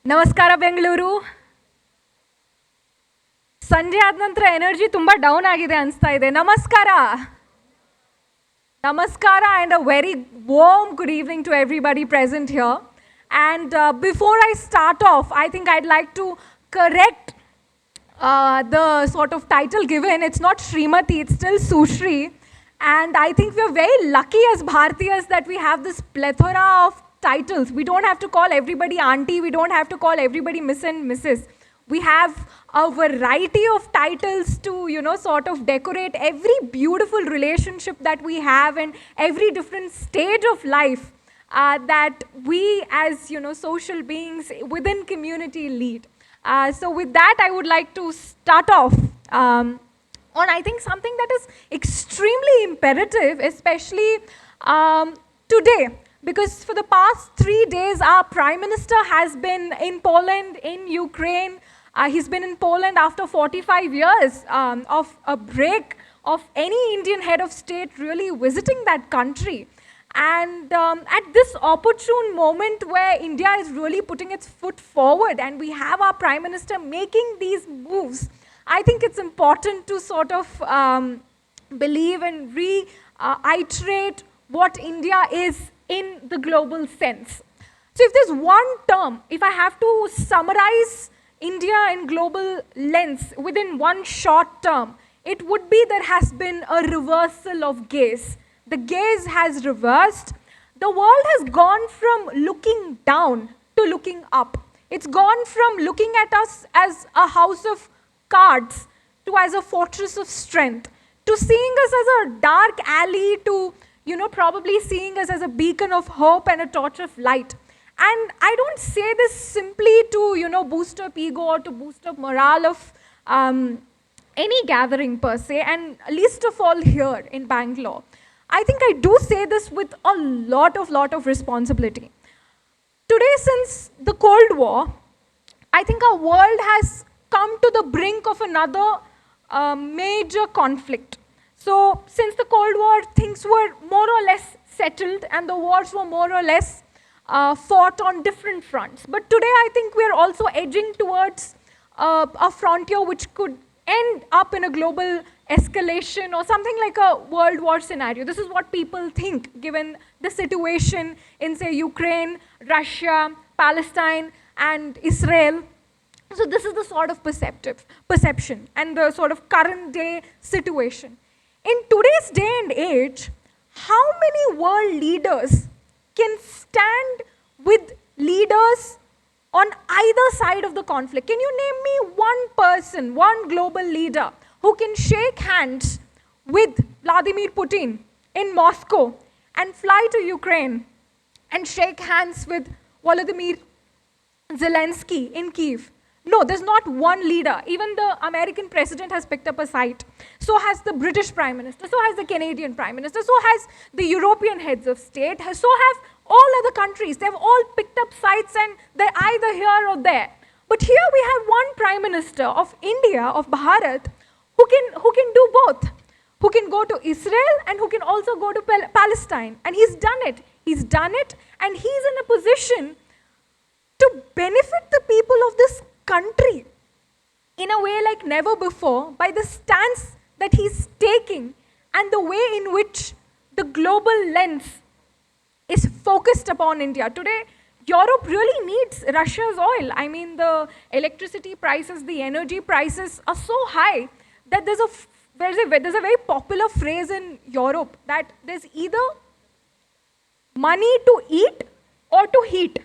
ನಮಸ್ಕಾರ ಬೆಂಗಳೂರು. ಸಂಜೆ ಆದ ನಂತರ ಎನರ್ಜಿ ತುಂಬ ಡೌನ್ ಆಗಿದೆ ಅನಿಸ್ತಾ ಇದೆ. ನಮಸ್ಕಾರ and a very warm good evening to everybody present here. And before I start off, I think I'd like to correct the sort of title given. It's not Srimati, it's still Sushri. And I think we're very lucky as Bharatiyas that we have this plethora of titles. We don't have to call everybody auntie, we don't have to call everybody miss and mrs. We have a variety of titles to, sort of decorate every beautiful relationship that we have and every different stage of life that we as, social beings within community lead. So with that, I would like to start off on, I think, something that is extremely imperative, especially today. Because for the past 3 days, our Prime Minister has been in Poland, in Ukraine. He's been in Poland after 45 years of a break of any Indian head of state really visiting that country. And at this opportune moment where India is really putting its foot forward and we have our Prime Minister making these moves, I think it's important to sort of believe and reiterate what India is in the global sense. So if there's one term, if I have to summarize India in global lens within one short term, it would be there has been a reversal of gaze. The gaze has reversed. The world has gone from looking down to looking up. It's gone from looking at us as a house of cards to as a fortress of strength, to seeing us as a dark alley, to probably seeing us as a beacon of hope and a torch of light. And I don't say this simply to, boost up ego or to boost up morale of any gathering per se, and least of all here in Bangalore. I think I do say this with a lot of responsibility. Today, since the Cold War, I think our world has come to the brink of another major conflict. So, since the Cold War, things were more or less settled and the wars were more or less fought on different fronts. But today, I think we're also edging towards a frontier which could end up in a global escalation or something like a world war scenario. This is what people think, given the situation in, say, Ukraine, Russia, Palestine, and Israel. So this is the sort of perception and the sort of current day situation. In today's day and age, how many world leaders can stand with leaders on either side of the conflict? Can you name me one person, one global leader who can shake hands with Vladimir Putin in Moscow and fly to Ukraine and shake hands with Volodymyr Zelensky in Kyiv? No, there's not one leader. Even the American president has picked up a side. So has the British Prime Minister. So has the Canadian Prime Minister. So has the European heads of state. So have all other countries. They've all picked up sides and they're either here or there. But here we have one Prime Minister of India, of Bharat, who can do both. Who can go to Israel and who can also go to Palestine. And he's done it. He's done it, and he's in a position to benefit the people of this country in a way like never before by the stance that he's taking and the way in which the global lens is focused upon India. Today, Europe really needs Russia's oil. I mean, the electricity prices, the energy prices are so high that there's a very popular phrase in Europe that there's either money to eat or to heat.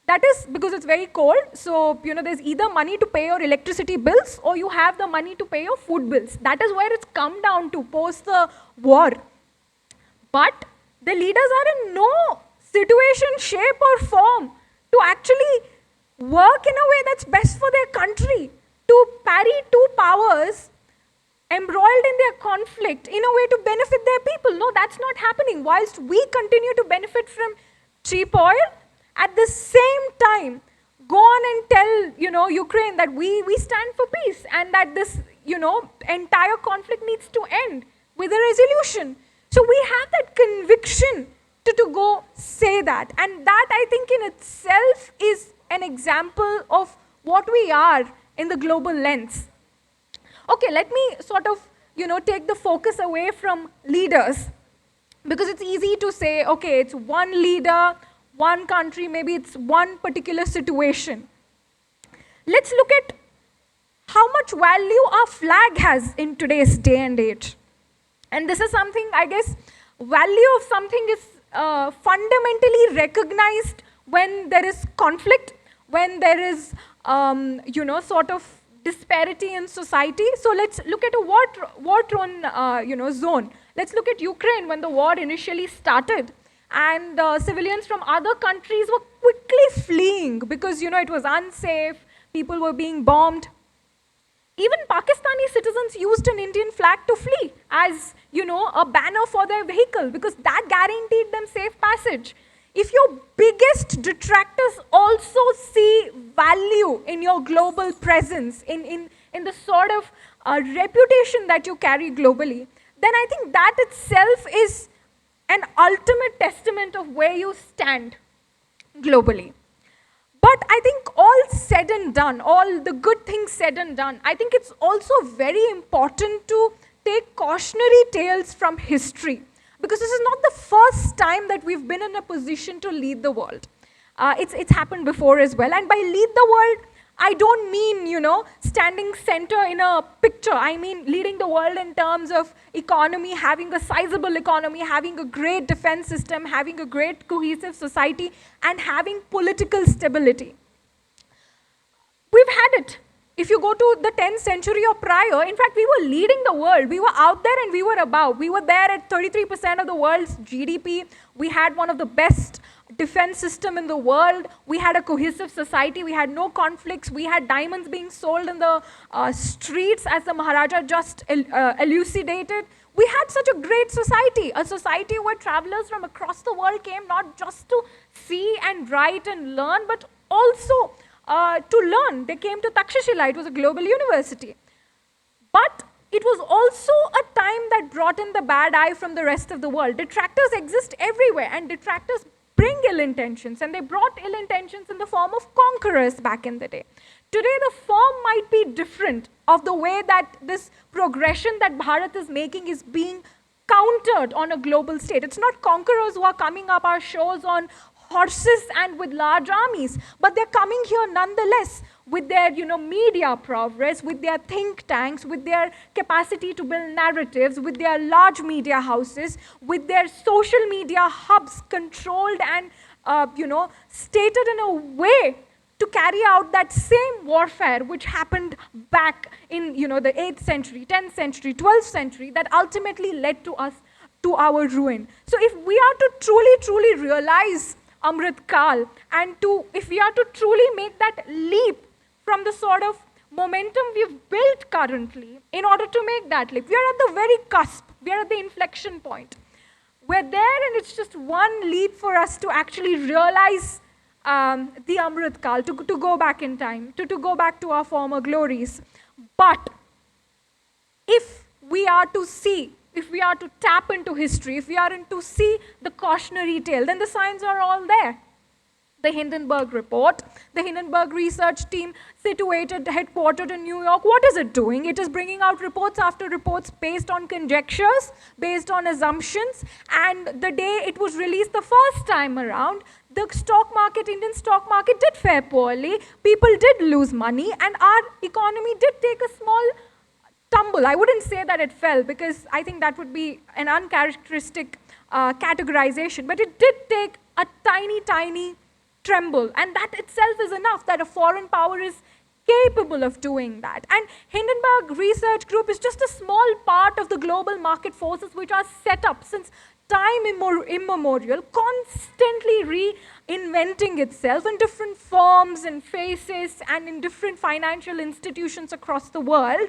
That is because it's very cold. So, there's either money to pay your electricity bills or you have the money to pay your food bills. That is where it's come down to post the war. But the leaders are in no situation, shape or form to actually work in a way that's best for their country, to parry two powers embroiled in their conflict in a way to benefit their people. No, that's not happening. Whilst we continue to benefit from cheap oil, at the same time, go on and tell, Ukraine that we stand for peace and that this, entire conflict needs to end with a resolution. So we have that conviction to go say that. And that, I think, in itself is an example of what we are in the global lens. Okay, let me sort of, take the focus away from leaders, because it's easy to say, okay, it's one leader, one country, maybe it's one particular situation. Let's look at how much value our flag has in today's day and age. And this is something, I guess, value of something is fundamentally recognized when there is conflict, when there is, sort of disparity in society. So let's look at a war-torn, zone. Let's look at Ukraine when the war initially started, and civilians from other countries were quickly fleeing because, it was unsafe, people were being bombed. Even Pakistani citizens used an Indian flag to flee as, a banner for their vehicle, because that guaranteed them safe passage. If your biggest detractors also see value in your global presence, in the sort of reputation that you carry globally, then I think that itself is an ultimate testament of where you stand globally. But I think all said and done, all the good things said and done, I think it's also very important to take cautionary tales from history, because this is not the first time that we've been in a position to lead the world. It's happened before as well. And by lead the world, I don't mean, standing center in a picture. I mean leading the world in terms of economy, having a sizable economy, having a great defense system, having a great cohesive society, and having political stability. We've had it. If you go to the 10th century or prior, in fact, we were leading the world. We were out there and we were above. We were there at 33% of the world's GDP. We had one of the best defense system in the world. We had a cohesive society. We had no conflicts. We had diamonds being sold in the streets, as the Maharaja just elucidated. We had such a great society, a society where travelers from across the world came not just to see and write and learn, but also to learn. They came to Takshashila. It was a global university. But it was also a time that brought in the bad eye from the rest of the world. Detractors exist everywhere, and detractors bring ill intentions, and they brought ill intentions in the form of conquerors back in the day. Today, the form might be different of the way that this progression that Bharat is making is being countered on a global stage. It's not conquerors who are coming up our shores on horses and with large armies, but they're coming here nonetheless with their, media prowess, with their think tanks, with their capacity to build narratives, with their large media houses, with their social media hubs controlled and, stated in a way to carry out that same warfare which happened back in, the 8th century, 10th century, 12th century, that ultimately led to us, to our ruin. So if we are to truly realize Amrit Kal, and if we are to truly make that leap from the sort of momentum we've built currently, in order to make that leap, we are at the very cusp, we are at the inflection point. We're there, and it's just one leap for us to actually realize the Amrit Kal, to go back in time, to go back to our former glories. But if we are to see, if we are to tap into history, if we are to see the cautionary tale, then the signs are all there. The Hindenburg report, the Hindenburg research team situated, headquartered in New York, what is it doing? It is bringing out reports after reports based on conjectures, based on assumptions, and the day it was released the first time around, the stock market, Indian stock market did fare poorly, people did lose money, and our economy did take a small tumble. I wouldn't say that it fell, because I think that would be an uncharacteristic categorization, but it did take a tiny tremble, and that itself is enough that a foreign power is capable of doing that. And Hindenburg Research Group is just a small part of the global market forces which are set up since time immemorial, constantly reinventing itself in different forms and faces and in different financial institutions across the world,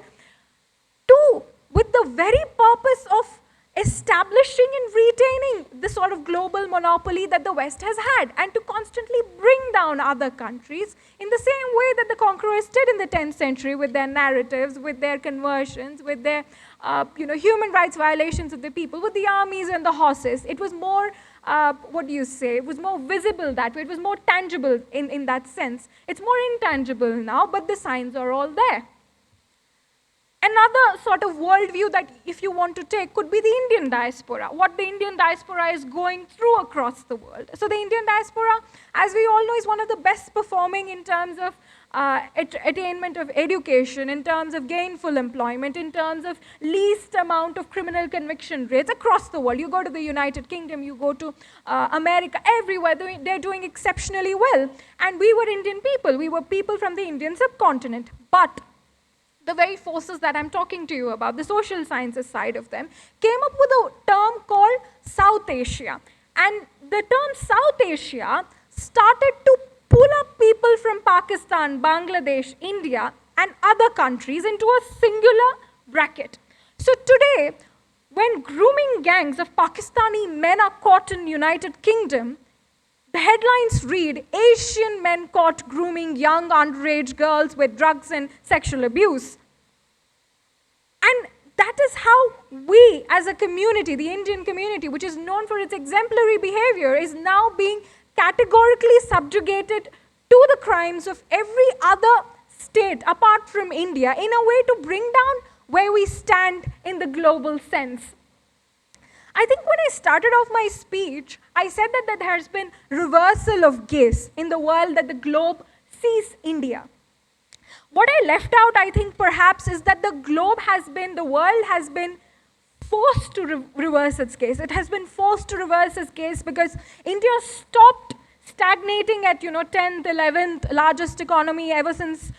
with the very purpose of establishing and retaining the sort of global monopoly that the West has had, and to constantly bring down other countries in the same way that the conquerors did in the 10th century with their narratives, with their conversions, with their human rights violations of the people, with the armies and the horses. It was more what do you say, it was more visible that way, it was more tangible in that sense. It's more intangible now, but the signs are all there. Another sort of worldview that if you want to take could be the Indian diaspora, what the Indian diaspora is going through across the world. So the Indian diaspora, as we all know, is one of the best performing in terms of attainment of education, in terms of gainful employment, in terms of least amount of criminal conviction rates across the world. You go to the United Kingdom, you go to America, everywhere, they're doing exceptionally well. And we were Indian people, we were people from the Indian subcontinent. But the very forces that I'm talking to you about, the social sciences side of them, came up with a term called South Asia. And the term South Asia started to pull up people from Pakistan, Bangladesh, India, and other countries into a singular bracket. So today, when grooming gangs of Pakistani men are caught in United Kingdom, the headlines read, Asian men caught grooming young underage girls with drugs and sexual abuse. And that is how we as a community, the Indian community, which is known for its exemplary behavior, is now being categorically subjugated to the crimes of every other state apart from India in a way to bring down where we stand in the global sense. I think when I started off my speech, I said that there has been reversal of gaze in the world, that the globe sees India. What I left out, I think, perhaps, is that the world has been forced to reverse its gaze. It has been forced to reverse its gaze because India stopped stagnating at, 10th, 11th largest economy ever since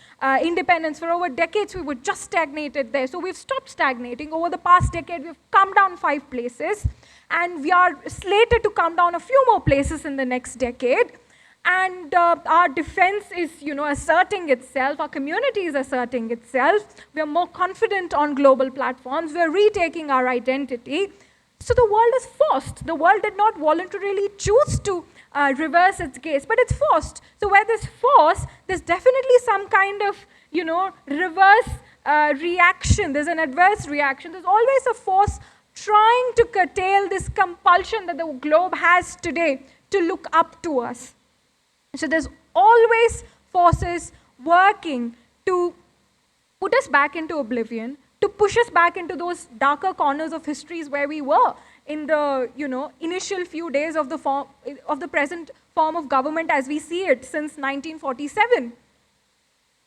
independence. For over decades, we were just stagnated there. So we've stopped stagnating. Over the past decade, we've come down 5 places. And we are slated to come down a few more places in the next decade. And our defense is, asserting itself. Our community is asserting itself. We are more confident on global platforms. We are retaking our identity. So the world is forced. The world did not voluntarily choose to reverse its gaze, but it's forced. So where there's force, there's definitely some kind of, reverse reaction. There's an adverse reaction. There's always a force trying to curtail this compulsion that the globe has today to look up to us. So there's always forces working to put us back into oblivion, to push us back into those darker corners of histories where we were in the initial few days of the present form of government as we see it since 1947.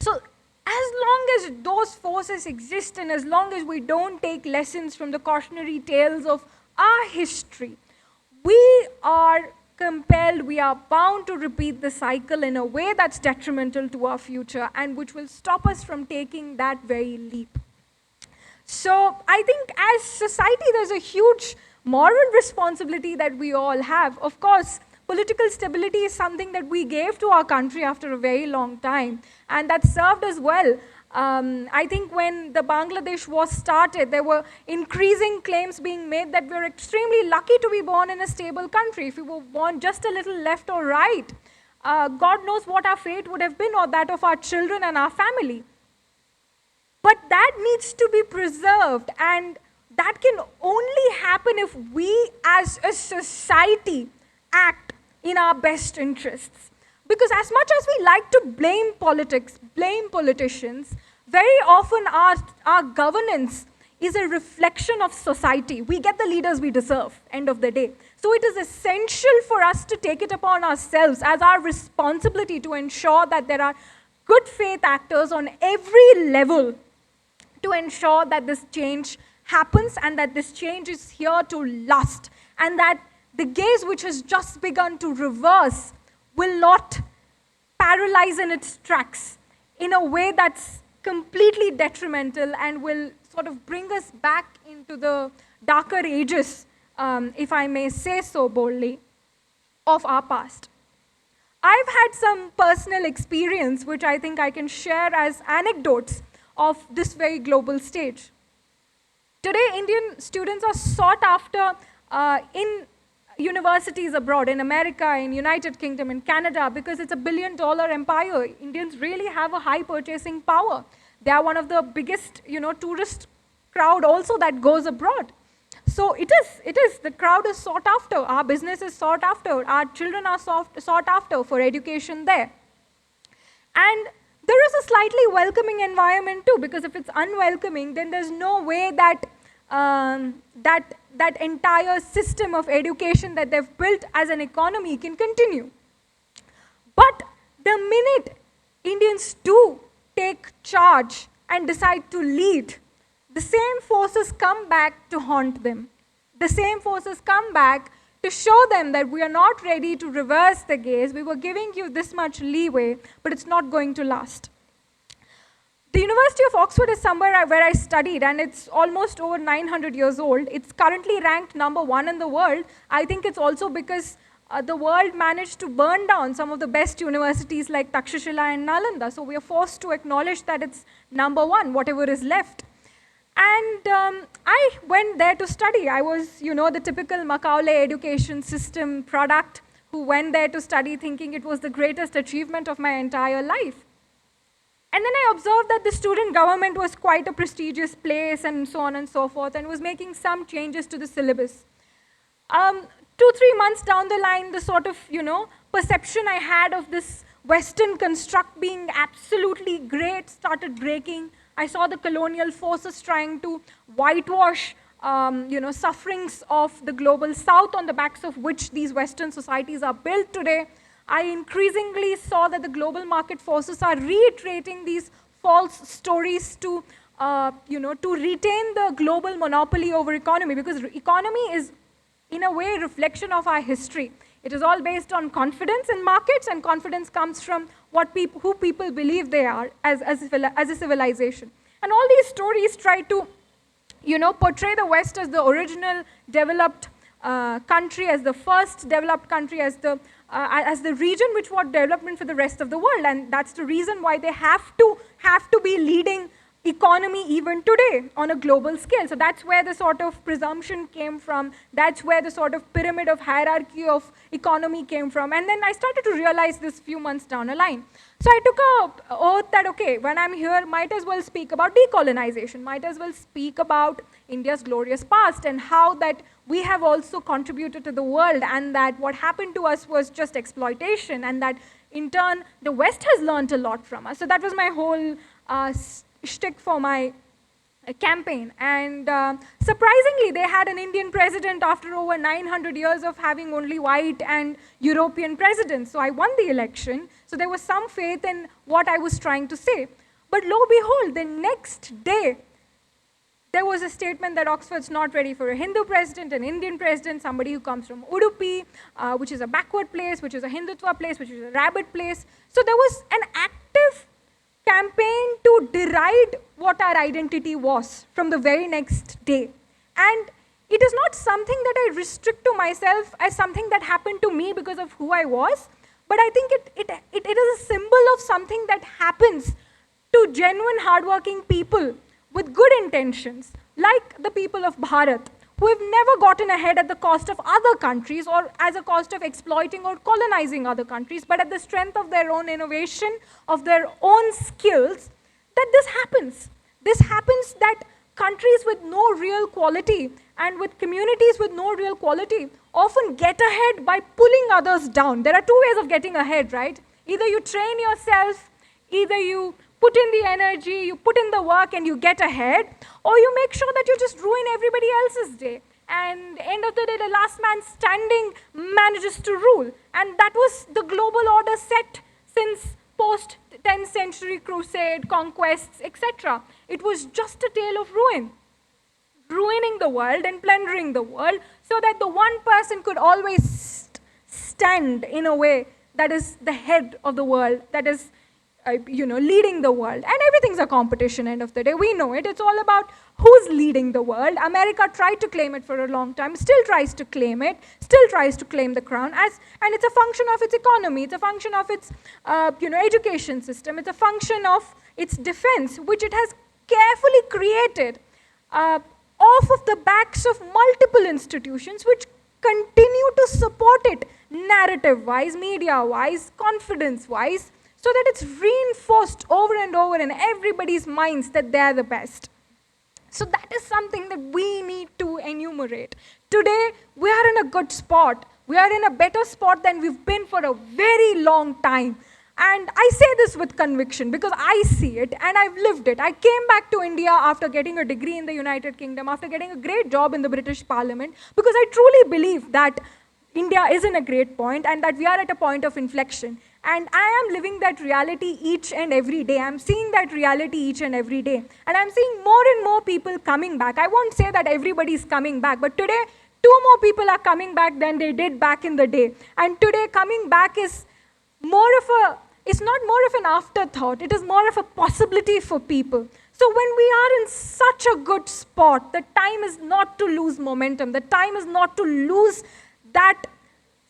So as long as those forces exist and as long as we don't take lessons from the cautionary tales of our history, we are compelled, we are bound to repeat the cycle in a way that's detrimental to our future and which will stop us from taking that very leap. So I think as society, there's a huge moral responsibility that we all have. Of course, political stability is something that we gave to our country after a very long time, and that served us well. I think when the Bangladesh war started, there were increasing claims being made that we're extremely lucky to be born in a stable country. If we were born just a little left or right, God knows what our fate would have been, or that of our children and our family. But that needs to be preserved, and that can only happen if we as a society act in our best interests. Because as much as we like to blame politics, blame politicians, very often our governance is a reflection of society. We get the leaders we deserve, end of the day. So it is essential for us to take it upon ourselves as our responsibility to ensure that there are good faith actors on every level to ensure that this change happens and that this change is here to last, and that the gaze which has just begun to reverse will not paralyze in its tracks in a way that's completely detrimental and will sort of bring us back into the darker ages, if I may say so boldly, of our past. I've had some personal experience which I think I can share as anecdotes of this very global stage. Today, Indian students are sought after in universities abroad, in America, in United Kingdom, in Canada, because it's a billion-dollar empire. Indians really have a high purchasing power. They are one of the biggest, tourist crowd also that goes abroad. So it is, the crowd is sought after, our business is sought after, our children are sought after for education there. And there is a slightly welcoming environment too, because if it's unwelcoming, then there's no way that that entire system of education that they've built as an economy can continue. But the minute Indians do take charge and decide to lead, the same forces come back to haunt them. The same forces come back to show them that we are not ready to reverse the gaze. We were giving you this much leeway, but it's not going to last. The University of Oxford is somewhere where I studied, and it's almost over 900 years old. It's currently ranked #1 in the world. I think it's also because the world managed to burn down some of the best universities like Takshashila and Nalanda. So we are forced to acknowledge that it's #1, whatever is left. And I went there to study. I was, the typical Macaulay education system product who went there to study thinking it was the greatest achievement of my entire life. And then I observed that the student government was quite a prestigious place and so on and so forth, and was making some changes to the syllabus. 2-3 months down the line, the sort of, perception I had of this Western construct being absolutely great started breaking. I saw the colonial forces trying to whitewash, sufferings of the global South on the backs of which these Western societies are built today. I increasingly saw that the global market forces are reiterating these false stories to, to retain the global monopoly over economy, because economy is, in a way, a reflection of our history. It is all based on confidence in markets, and confidence comes from who people believe they are as a civilization. And all these stories try to, portray the West as the original developed country, as the first developed country, as the region which brought development for the rest of the world. And that's the reason why they have to be leading economy even today on a global scale. So that's where the sort of presumption came from. That's where the sort of pyramid of hierarchy of economy came from. And then I started to realize this few months down the line. So I took a oath that, okay, when I'm here, might as well speak about decolonization, might as well speak about India's glorious past and how that we have also contributed to the world, and that what happened to us was just exploitation, and that in turn the West has learned a lot from us. So that was my whole shtick for my campaign. And surprisingly, they had an Indian president after over 900 years of having only white and European presidents. So I won the election. So there was some faith in what I was trying to say. But lo and behold, the next day, there was a statement that Oxford's not ready for a Hindu president, an Indian president, somebody who comes from Udupi, which is a backward place, which is a Hindutva place, which is a rabid place. So there was an active campaign to deride what our identity was from the very next day. And it is not something that I restrict to myself as something that happened to me because of who I was, but I think it is a symbol of something that happens to genuine hardworking people with good intentions, like the people of Bharat, who have never gotten ahead at the cost of other countries or as a cost of exploiting or colonizing other countries, but at the strength of their own innovation, of their own skills, that this happens. This happens that countries with no real quality and with communities with no real quality often get ahead by pulling others down. There are two ways of getting ahead, right? Either you train yourself, either you put in the energy, you put in the work and you get ahead, or you make sure that you just ruin everybody else's day. And end of the day, the last man standing manages to rule. And that was the global order set since post-10th century crusade, conquests, etc. It was just a tale of ruin. Ruining the world and plundering the world so that the one person could always stand in a way that is the head of the world, that is leading the world. And everything's a competition, end of the day. We know it. It's all about who's leading the world. America tried to claim it for a long time, still tries to claim it, still tries to claim the crown. And it's a function of its economy. It's a function of its education system. It's a function of its defense, which it has carefully created off of the backs of multiple institutions which continue to support it narrative-wise, media-wise, confidence-wise, so that it's reinforced over and over in everybody's minds that they're the best. So that is something that we need to enumerate. Today, we are in a good spot. We are in a better spot than we've been for a very long time. And I say this with conviction because I see it and I've lived it. I came back to India after getting a degree in the United Kingdom, after getting a great job in the British Parliament, because I truly believe that India is in a great point and that we are at a point of inflection. And I am living that reality each and every day. I'm seeing that reality each and every day. And I'm seeing more and more people coming back. I won't say that everybody is coming back, but today, two more people are coming back than they did back in the day. And today, coming back is more of a, it's not more of an afterthought. It is more of a possibility for people. So when we are in such a good spot, the time is not to lose momentum. The time is not to lose that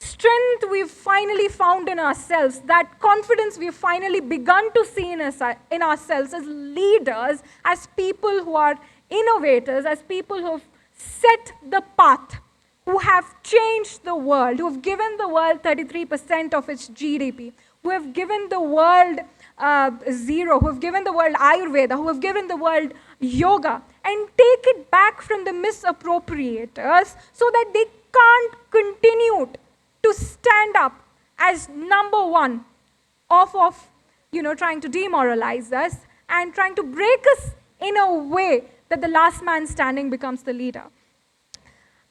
strength we've finally found in ourselves, that confidence we've finally begun to see in ourselves as leaders, as people who are innovators, as people who have set the path, who have changed the world, who have given the world 33% of its GDP, who have given the world zero, who have given the world Ayurveda, who have given the world yoga, and take it back from the misappropriators so that they can't continue to stand up as number one of trying to demoralize us and trying to break us in a way that the last man standing becomes the leader.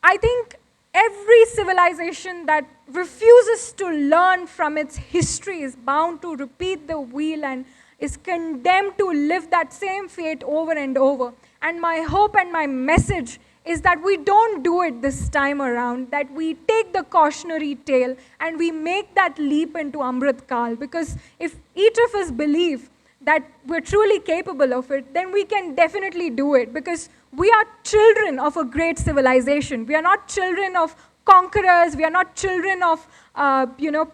I think every civilization that refuses to learn from its history is bound to repeat the wheel and is condemned to live that same fate over and over. And my hope and my message is that we don't do it this time around, that we take the cautionary tale and we make that leap into Amrit Kal. Because if each of us believe that we're truly capable of it, then we can definitely do it, because we are children of a great civilization. We are not children of conquerors. We are not children of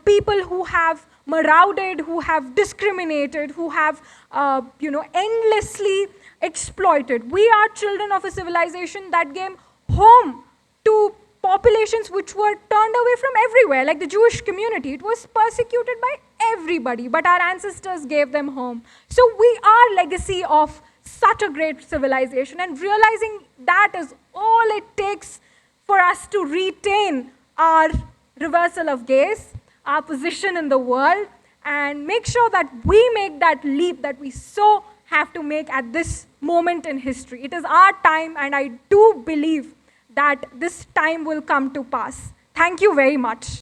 people who have marauded, who have discriminated, who have endlessly exploited. We are children of a civilization that gave home to populations which were turned away from everywhere, like the Jewish community. It was persecuted by everybody, but our ancestors gave them home. So we are legacy of such a great civilization, and realizing that is all it takes for us to retain our reversal of gaze, our position in the world, and make sure that we make that leap that we so have to make at this moment in history. It is our time, and I do believe that this time will come to pass. Thank you very much.